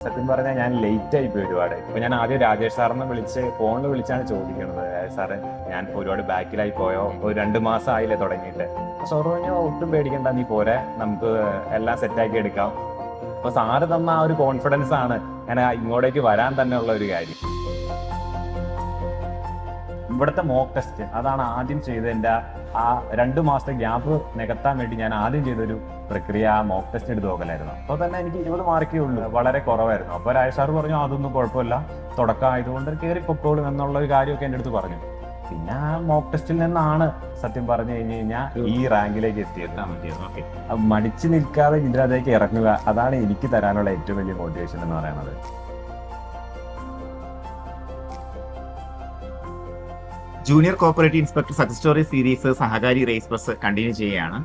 സത്യം പറഞ്ഞാൽ ഞാൻ ലേറ്റ് ആയി പോയി ഒരുപാട്. ഇപ്പൊ ഞാൻ ആദ്യം രാജേഷ് സാറിനെ ഫോണിൽ വിളിച്ചാണ് ചോദിക്കുന്നത്, സാറേ ഞാൻ ഒരുപാട് ബാക്കിലായി പോയോ, ഒരു 2 മാസം ആയില്ലേ തുടങ്ങിയിട്ട്. സാറ് പറഞ്ഞു ഒട്ടും പേടിക്കണ്ട, നീ പോരെ, നമുക്ക് എല്ലാം സെറ്റാക്കി എടുക്കാം. അപ്പൊ സാറ് തന്ന ആ ഒരു കോൺഫിഡൻസ് ആണ് ഞാൻ ഇങ്ങോട്ടേക്ക് വരാൻ തന്നെ ഉള്ള ഒരു കാര്യം. ഇവിടുത്തെ മോക്ക് ടെസ്റ്റ് അതാണ് ആദ്യം ചെയ്തതിൻ്റെ ആ 2 മാസത്തെ ഗ്യാപ്പ് നികത്താൻ വേണ്ടി ഞാൻ ആദ്യം ചെയ്തൊരു പ്രക്രിയ ആ മോക്ക് ടെസ്റ്റ് എടുത്ത് നോക്കലായിരുന്നു. അപ്പോൾ തന്നെ എനിക്ക് 20 മാർക്കേ ഉള്ളൂ, വളരെ കുറവായിരുന്നു. അപ്പോൾ രാജ് സാർ പറഞ്ഞു അതൊന്നും കുഴപ്പമില്ല, തുടക്കം ആയതുകൊണ്ട് കയറി പൊക്കോളും എന്നുള്ള ഒരു കാര്യമൊക്കെ എൻ്റെ അടുത്ത് പറഞ്ഞു. പിന്നെ ആ മോക്ക് ടെസ്റ്റിൽ നിന്നാണ് സത്യം പറഞ്ഞു കഴിഞ്ഞാൽ ഈ റാങ്കിലേക്ക് എത്തിയത്. മടിച്ചു നിൽക്കാതെ ഇതിനകത്തേക്ക് ഇറങ്ങുക, അതാണ് എനിക്ക് തരാനുള്ള ഏറ്റവും വലിയ മോട്ടിവേഷൻ എന്ന് പറയുന്നത്. Junior cooperative inspector success story series സഹകാരി റേസ് ബസ് കണ്ടിന്യൂ ചെയ്യുകയാണ്.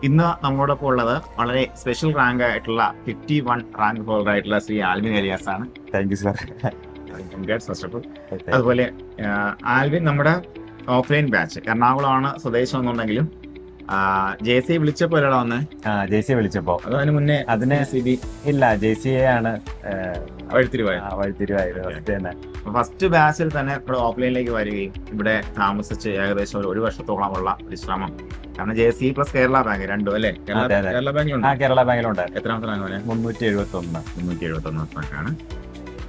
ഇന്ന് നമ്മളോടൊപ്പം ഉള്ളത് വളരെ സ്പെഷ്യൽ റാങ്ക് ആയിട്ടുള്ള 51 റാങ്ക് ഹോൾഡർ ആയിട്ടുള്ള ശ്രീ ആൽവിൻ എലിയാസ് ആണ്. Thank you sir. First of all അതുപോലെ ആൽവിൻ നമ്മുടെ ഓഫ്ലൈൻ ബാച്ച് എറണാകുളമാണ് സ്വദേശം എന്നുണ്ടെങ്കിലും JCA വിളിച്ചപ്പോ അല്ലടാ വന്നേ? JCA വിളിച്ചപ്പോ അതിന് മുന്നേ ഇല്ല, JCA ആണ് വഴിത്തിരിവായത്. ഫസ്റ്റ് ബാച്ചിൽ തന്നെ ഇവിടെ ഓഫ്ലൈനിലേക്ക് വരികയും ഇവിടെ താമസിച്ച് ഏകദേശം ഒരു വർഷത്തോളമുള്ള വിശ്രമം. കാരണം JCA പ്ലസ് കേരള ബാങ്ക് രണ്ടും അല്ലേ? കേരള ബാങ്കിലുണ്ട്. എത്രാമത്തെ റാങ്ക് പോലെ? 371 റാങ്കാണ്.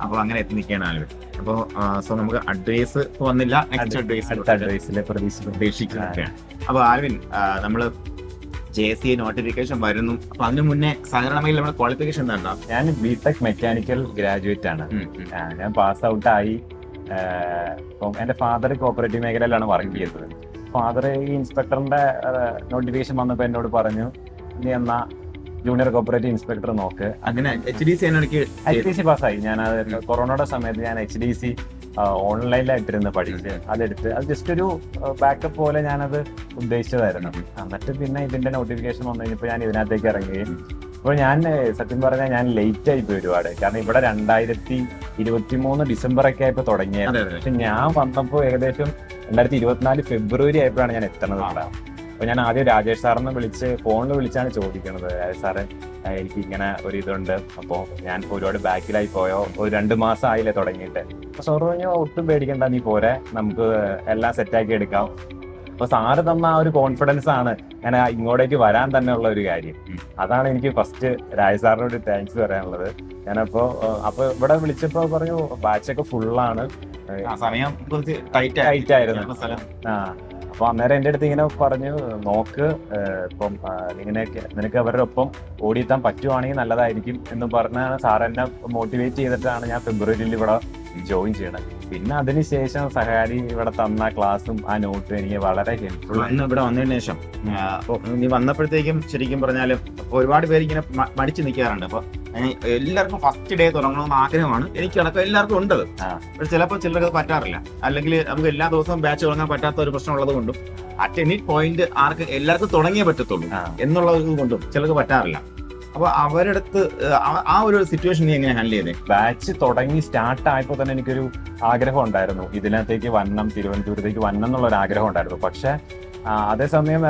അപ്പൊ അങ്ങനെ എത്തി നിൽക്കുകയാണ് ആളുകൾ. അപ്പോ സോ നമുക്ക് അഡ്വൈസ് വന്നില്ല, നെക്സ്റ്റ് അഡ്വൈസിലെ പ്രതീക്ഷിക്കുകയാണ്. അപ്പൊ ആൽവിൻ, നമ്മള് JCA നോട്ടിഫിക്കേഷൻ വരുന്നു. അപ്പൊ അതിന് മുന്നേ സാധാരണ നമ്മുടെ ക്വാളിഫിക്കേഷൻ എന്താ? ഞാൻ BTech മെക്കാനിക്കൽ ഗ്രാജുവേറ്റ് ആണ്. ഞാൻ പാസ് ഔട്ട് ആയി. ഇപ്പം എന്റെ ഫാദർ കോപ്പറേറ്റീവ് മേഖലയിലാണ് വർക്ക് ചെയ്തത്. ഫാദർ ഈ ഇൻസ്പെക്ടറിന്റെ നോട്ടിഫിക്കേഷൻ വന്നപ്പോ എന്നോട് പറഞ്ഞു, നീ എന്നാ ജൂനിയർ കോപ്പറേറ്റീവ് ഇൻസ്പെക്ടർ നോക്ക്. അങ്ങനെ HDC പാസ്സായി. ഞാൻ കൊറോണയുടെ സമയത്ത് ഞാൻ HDC ഓൺലൈനിലായിട്ടിരുന്ന് പഠിച്ച് അതെടുത്ത് അത് ജസ്റ്റ് ഒരു ബാക്കപ്പ് പോലെ ഞാനത് ഉദ്ദേശിച്ചതായിരുന്നു. എന്നിട്ട് പിന്നെ ഇതിന്റെ നോട്ടിഫിക്കേഷൻ വന്നു കഴിഞ്ഞപ്പോൾ ഞാൻ ഇതിനകത്തേക്ക് ഇറങ്ങുകയും ഇപ്പോൾ ഞാൻ സത്യം പറഞ്ഞാൽ ഞാൻ ലേറ്റ് ആയി പോയി ഒരുപാട്. കാരണം ഇവിടെ 2023 ഡിസംബർ ഒക്കെ ആയപ്പോൾ തുടങ്ങിയത്. പക്ഷെ ഞാൻ വന്നപ്പോൾ ഏകദേശം 2024 ഫെബ്രുവരി ആയപ്പോഴാണ് ഞാൻ എത്തുന്നത് ഇവിടെ. അപ്പൊ ഞാൻ ആദ്യം രാജേഷ് സാറിനെ ഫോണിൽ വിളിച്ചാണ് ചോദിക്കുന്നത്, സാറേ എനിക്ക് ഇങ്ങനെ ഒരു ഇതുണ്ട്, അപ്പോൾ ഞാൻ ഒരുപാട് ബാക്കിലായി പോയോ, ഒരു 2 മാസം ആയില്ലേ തുടങ്ങിയിട്ട്. അപ്പൊ സാറ് പറഞ്ഞു ഒട്ടും പേടിക്കണ്ട, നീ പോരെ, നമുക്ക് എല്ലാം സെറ്റാക്കി എടുക്കാം. അപ്പൊ സാറ് തന്ന ആ ഒരു കോൺഫിഡൻസ് ആണ് ഞാൻ ഇങ്ങോട്ടേക്ക് വരാൻ തന്നെ ഉള്ള ഒരു കാര്യം. അതാണ് എനിക്ക് ഫസ്റ്റ് രാജ് സാറിനോട് താങ്ക്സ് പറയാനുള്ളത്. ഞാനപ്പോ ഇവിടെ വിളിച്ചപ്പോ പറഞ്ഞു ബാച്ചൊക്കെ ഫുള്ളാണ്, സമയം ടൈറ്റ് ആയിരുന്നു. അപ്പൊ അന്നേരം എന്റെ അടുത്ത് ഇങ്ങനെ പറഞ്ഞു, നോക്ക് ഇപ്പം നിനക്ക് അവരുടെ ഒപ്പം ഓടിയെത്താൻ പറ്റുവാണെങ്കിൽ നല്ലതായിരിക്കും എന്ന് പറഞ്ഞാണ് സാർ എന്നെ മോട്ടിവേറ്റ് ചെയ്തിട്ടാണ് ഞാൻ ഫെബ്രുവരിയിൽ ഇവിടെ ജോയിൻ ചെയ്യണത്. പിന്നെ അതിനുശേഷം സഹകാരി ഇവിടെ തന്ന ക്ലാസ്സും ആ നോട്ടും എനിക്ക് വളരെ ഹെൽപ്ഫുൾ. ഇവിടെ വന്നതിന് ശേഷം നീ വന്നപ്പോഴത്തേക്കും ശരിക്കും പറഞ്ഞാലും ഒരുപാട് പേര് ഇങ്ങനെ മടിച്ചു നിൽക്കാറുണ്ട്. അപ്പൊ എല്ലാവർക്കും ഫസ്റ്റ് ഡേ തുടങ്ങണമെന്ന് ആഗ്രഹമാണ്, എനിക്കടക്കം എല്ലാവർക്കും ഉണ്ടത്. പക്ഷെ ചിലപ്പോൾ ചിലർക്ക് അത് പറ്റാറില്ല, അല്ലെങ്കിൽ നമുക്ക് എല്ലാ ദിവസവും ബാച്ച് തുടങ്ങാൻ പറ്റാത്ത ഒരു പ്രശ്നം ഉള്ളത് കൊണ്ടും അറ്റ് എനി പോയിന്റ് എല്ലാവർക്കും തുടങ്ങിയേ പറ്റത്തുള്ളൂ എന്നുള്ളത് കൊണ്ടും ചിലർക്ക് പറ്റാറില്ല. അപ്പൊ അവരടുത്ത് ആ ഒരു സിറ്റുവേഷൻ നീ എങ്ങനെ ഹാൻഡിൽ ചെയ്തേ? ബാച്ച് തുടങ്ങി സ്റ്റാർട്ട് ആയപ്പോൾ തന്നെ എനിക്കൊരു ആഗ്രഹം ഉണ്ടായിരുന്നു, ഇതിനകത്തേക്ക് വരണം, തിരുവനന്തപുരത്തേക്ക് വരണം എന്നുള്ളൊരു ആഗ്രഹം ഉണ്ടായിരുന്നു. പക്ഷെ അതേസമയം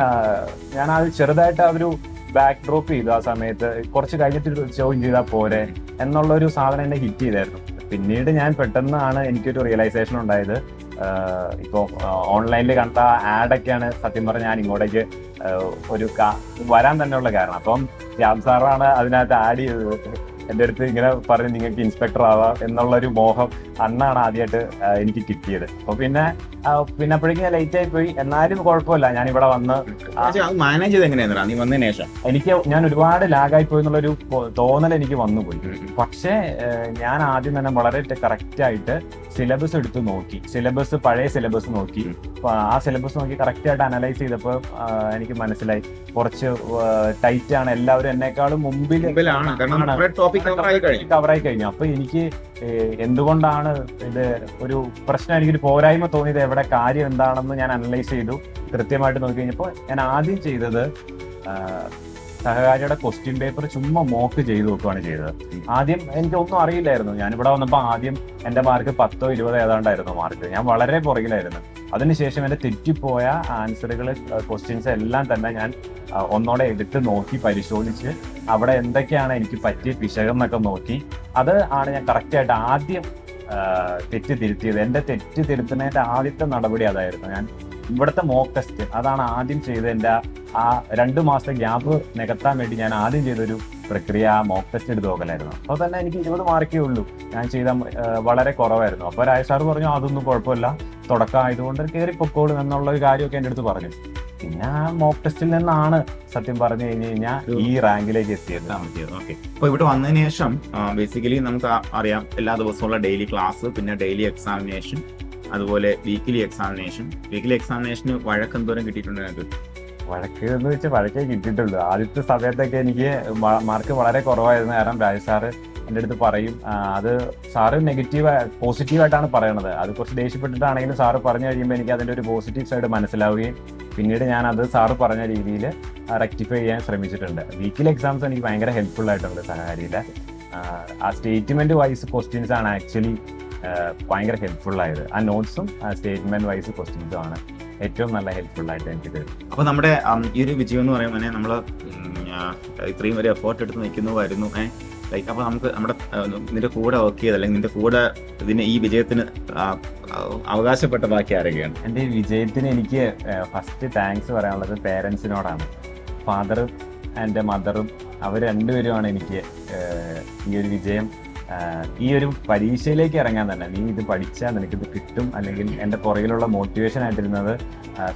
ഞാൻ അത് ചെറുതായിട്ട് ഒരു ബാക്ക് ഡ്രോപ്പ് ചെയ്തു. ആ സമയത്ത് കുറച്ച് കഴിഞ്ഞിട്ട് ജോയിൻ ചെയ്താൽ പോരെ എന്നുള്ളൊരു സാധനം എന്നെ ഹിറ്റ് ചെയ്തായിരുന്നു. പിന്നീട് ഞാൻ പെട്ടെന്നാണ് എനിക്കൊരു റിയലൈസേഷൻ ഉണ്ടായത്. ഇപ്പോൾ ഓൺലൈനിൽ കണ്ട ആഡൊക്കെയാണ് സത്യം പറഞ്ഞാൽ ഞാൻ ഇങ്ങോട്ടേക്ക് ഒരു വരാൻ തന്നെയുള്ള കാരണം. അപ്പം ശ്യാം സാറാണ് അതിനകത്ത് ആഡ് ചെയ്തത്. എൻ്റെ അടുത്ത് ഇങ്ങനെ പറഞ്ഞ് നിങ്ങൾക്ക് ഇൻസ്പെക്ടർ ആവാം എന്നുള്ളൊരു മോഹം അന്നാണ് ആദ്യമായിട്ട് എനിക്ക് കിട്ടിയത്. അപ്പൊ പിന്നെ അപ്പോഴേക്കും ഞാൻ ലേറ്റ് ആയി പോയി, എന്നാലും കുഴപ്പമില്ല, ഞാൻ ഇവിടെ വന്ന് മാനേജ് ചെയ്ത് എങ്ങനെയാ നീ വന്നതിന് ശേഷം? ഞാൻ ഒരുപാട് ലാഗായി പോയി എന്നുള്ളൊരു തോന്നൽ എനിക്ക് വന്നുപോയി. പക്ഷേ ഞാൻ ആദ്യം തന്നെ വളരെ കറക്റ്റ് ആയിട്ട് സിലബസ് എടുത്ത് നോക്കി, പഴയ സിലബസ് നോക്കി. ആ സിലബസ് നോക്കി കറക്റ്റ് ആയിട്ട് അനലൈസ് ചെയ്തപ്പോൾ എനിക്ക് മനസ്സിലായി കുറച്ച് ടൈറ്റ് ആണ്, എല്ലാവരും എന്നെക്കാളും മുമ്പിലാണ് കവറായി കഴിഞ്ഞു. അപ്പൊ എനിക്ക് എന്തുകൊണ്ടാണ് ഇത് ഒരു പ്രശ്നം, എനിക്കൊരു പോരായ്മ തോന്നിയത്, എവിടെ കാര്യം എന്താണെന്ന് ഞാൻ അനലൈസ് ചെയ്തു. കൃത്യമായിട്ട് നോക്കി കഴിഞ്ഞപ്പോൾ ഞാൻ ആദ്യം ചെയ്തത് സഹകാരിയുടെ ക്വസ്റ്റ്യൻ പേപ്പർ ചുമ്മാ മോക്ക് ചെയ്ത് നോക്കുകയാണ് ചെയ്തത്. ആദ്യം എനിക്കൊന്നും അറിയില്ലായിരുന്നു. ഞാനിവിടെ വന്നപ്പോൾ ആദ്യം എൻ്റെ മാർക്ക് 10 or 20 ഏതാണ്ടായിരുന്നു മാർക്ക്. ഞാൻ വളരെ പുറകിലായിരുന്നു. അതിനുശേഷം എൻ്റെ തെറ്റിപ്പോയ ആൻസറുകൾ, ക്വസ്റ്റ്യൻസ് എല്ലാം തന്നെ ഞാൻ ഒന്നോടെ എടുത്ത് നോക്കി പരിശോധിച്ച് അവിടെ എന്തൊക്കെയാണ് എനിക്ക് പറ്റിയ പിശകം എന്നൊക്കെ നോക്കി അത് ആണ് ഞാൻ കറക്റ്റായിട്ട് ആദ്യം തെറ്റ് തിരുത്തിയത്. എൻ്റെ തെറ്റ് തിരുത്തുന്നതിൻ്റെ ആദ്യത്തെ നടപടി അതായിരുന്നു. ഞാൻ ഇവിടുത്തെ മോക്ക് ടെസ്റ്റ് അതാണ് ആദ്യം ചെയ്തത്. എൻ്റെ ആ 2 മാസത്തെ ഗ്യാപ്പ് നികത്താൻ വേണ്ടി ഞാൻ ആദ്യം ചെയ്തൊരു പ്രക്രിയ ആ മോക്ക് ടെസ്റ്റ് എടുത്ത് നോക്കലായിരുന്നു. അപ്പോൾ തന്നെ എനിക്ക് 20 മാർക്കേ ഉള്ളൂ. ഞാൻ ചെയ്ത വളരെ കുറവായിരുന്നു. അപ്പോൾ രാജ് സാർ പറഞ്ഞു അതൊന്നും കുഴപ്പമില്ല, തുടക്കം ആയതുകൊണ്ട് കയറി പൊക്കോളും എന്നുള്ള ഒരു കാര്യമൊക്കെ എൻ്റെ അടുത്ത് പറഞ്ഞു. പിന്നെ ആ മോക്ക് ടെസ്റ്റിൽ നിന്നാണ് സത്യം പറഞ്ഞു കഴിഞ്ഞു കഴിഞ്ഞാൽ ഈ റാങ്കിലേക്ക് എത്തിയത്. ഓക്കെ. അപ്പോൾ ഇവിടെ വന്നതിന് ശേഷം ബേസിക്കലി നമുക്ക് അറിയാം എല്ലാ ദിവസമുള്ള ഡെയിലി ക്ലാസ്, പിന്നെ ഡെയിലി എക്സാമിനേഷൻ, അതുപോലെ വീക്കിലി എക്സാമിനേഷൻ. വീക്കിലി എക്സാമിനേഷന് വഴക്ക് എന്തോരം കിട്ടിയിട്ടുണ്ട് ഞങ്ങൾക്ക്? വഴക്ക് എന്ന് വെച്ചാൽ വഴക്കേ കിട്ടിയിട്ടുള്ളൂ. ആദ്യത്തെ സമയത്തൊക്കെ എനിക്ക് മാർക്ക് വളരെ കുറവായിരുന്നു. കാരണം രാജ് സാറ് എൻ്റെ അടുത്ത് പറയും, അത് സാറ് പോസിറ്റീവായിട്ടാണ് പറയണത്. അത് കുറച്ച് ദേഷ്യപ്പെട്ടിട്ടാണെങ്കിലും സാറ് പറഞ്ഞു കഴിയുമ്പോൾ എനിക്ക് അതിൻ്റെ ഒരു പോസിറ്റീവ് സൈഡ് മനസ്സിലാവുകയും പിന്നീട് ഞാൻ അത് സാറ് പറഞ്ഞ രീതിയിൽ റെക്ടിഫൈ ചെയ്യാൻ ശ്രമിച്ചിട്ടുണ്ട്. വീക്കിലി എക്സാംസ് എനിക്ക് ഭയങ്കര ഹെൽപ്ഫുൾ ആയിട്ടുണ്ട് സഹകാരിയിൽ. ആ സ്റ്റേറ്റ്മെന്റ് വൈസ് ക്വസ്റ്റ്യൻസ് ആണ് ആക്ച്വലി ഭയങ്കര ഹെൽപ്ഫുൾ ആയത്. ആ നോട്ട്സും സ്റ്റേറ്റ്മെന്റ് വൈസ് ക്വസ്റ്റ്യൻസും ആണ് ഏറ്റവും നല്ല ഹെൽപ്ഫുൾ ആയിട്ട് എനിക്ക്. അപ്പോൾ നമ്മുടെ ഈ ഒരു വിജയം എന്ന് പറയുമ്പോൾ നമ്മൾ ഇത്രയും ഒരു എഫേർട്ട് എടുത്ത് നിൽക്കുന്നു വരുന്നു ലൈക്ക്. അപ്പോൾ നമുക്ക് നമ്മുടെ നിന്റെ കൂടെ വർക്ക് ചെയ്ത് അല്ലെങ്കിൽ നിന്റെ കൂടെ ഈ വിജയത്തിന് അവകാശപ്പെട്ട ബാക്കി ആരൊക്കെയാണ്? എൻ്റെ ഈ വിജയത്തിന് എനിക്ക് ഫസ്റ്റ് താങ്ക്സ് പറയാനുള്ളത് പേരൻസിനോടാണ്. ഫാദറും എൻ്റെ മദറും അവർ രണ്ടുപേരുമാണ് എനിക്ക് ഈ ഒരു വിജയം, ഈ ഒരു പരീക്ഷയിലേക്ക് ഇറങ്ങാൻ തന്നെ നീ ഇത് പഠിച്ചാൽ നിനക്കിത് കിട്ടും അല്ലെങ്കിൽ എൻ്റെ പുറകിലുള്ള മോട്ടിവേഷൻ ആയിട്ടിരുന്നത്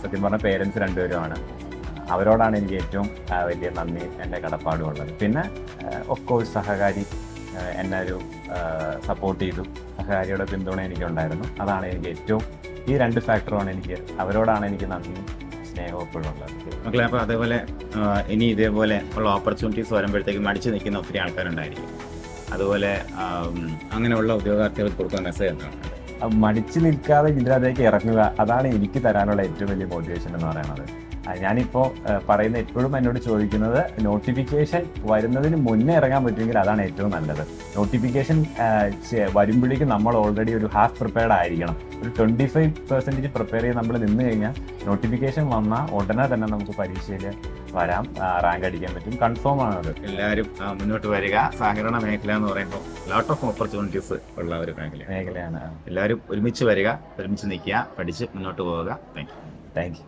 സത്യം പറഞ്ഞ പേരൻസ് രണ്ടുപേരുമാണ്. അവരോടാണ് എനിക്ക് ഏറ്റവും വലിയ നന്ദി, എൻ്റെ കടപ്പാടും ഉള്ളത്. പിന്നെ ഓഫ് കോഴ്സ് സഹകാരി എന്നെ ഒരു സപ്പോർട്ട് ചെയ്തു. സഹകാരിയുടെ പിന്തുണ എനിക്കുണ്ടായിരുന്നു. അതാണ് എനിക്ക് ഏറ്റവും, ഈ 2 ഫാക്ടറുമാണ് എനിക്ക്, അവരോടാണ് എനിക്ക് നന്ദി സ്നേഹവും എപ്പോഴും ഉള്ളത്. മക്കളെ, അപ്പോൾ അതേപോലെ ഇനി ഇതേപോലെ ഉള്ള ഓപ്പർച്യൂണിറ്റീസ് വരുമ്പോഴത്തേക്കും മടിച്ചു നിൽക്കുന്ന ഒത്തിരി ആൾക്കാരുണ്ടായിരിക്കും. അതുപോലെ അങ്ങനെയുള്ള ഉദ്യോഗാർത്ഥികൾക്ക് കൊടുക്കുന്ന മെസ്സേജ് എന്താണ്? മടിച്ചു നിൽക്കാതെ ഇതിനകത്തേക്ക് ഇറങ്ങുക, അതാണ് എനിക്ക് തരാനുള്ള ഏറ്റവും വലിയ മോട്ടിവേഷൻ എന്ന് പറയുന്നത്. ഞാനിപ്പോൾ പറയുന്ന എപ്പോഴും എന്നോട് ചോദിക്കുന്നത് നോട്ടിഫിക്കേഷൻ വരുന്നതിന് മുന്നേ ഇറങ്ങാൻ പറ്റുമെങ്കിൽ അതാണ് ഏറ്റവും നല്ലത്. നോട്ടിഫിക്കേഷൻ വരുമ്പോഴേക്കും നമ്മൾ ഓൾറെഡി ഒരു ഹാഫ് പ്രിപ്പയർഡ് ആയിരിക്കണം. ഒരു 25% പ്രിപ്പയർ ചെയ്ത് നമ്മൾ നിന്ന് കഴിഞ്ഞാൽ നോട്ടിഫിക്കേഷൻ വന്നാൽ ഉടനെ തന്നെ നമുക്ക് പരീക്ഷയിൽ വരാം, റാങ്ക് അടിക്കാൻ പറ്റും. കൺഫേം ആണ് അത്. എല്ലാവരും മുന്നോട്ട് വരിക. സഹകരണ മേഖല എന്ന് പറയുമ്പോൾ ലോട്ട് ഓഫ് ഓപ്പർച്യൂണിറ്റീസ് ഉള്ള ഒരു മേഖലയാണ്. എല്ലാവരും ഒരുമിച്ച് വരിക, ഒരുമിച്ച് നിൽക്കുക, പഠിച്ച് മുന്നോട്ട് പോവുക. Thank you.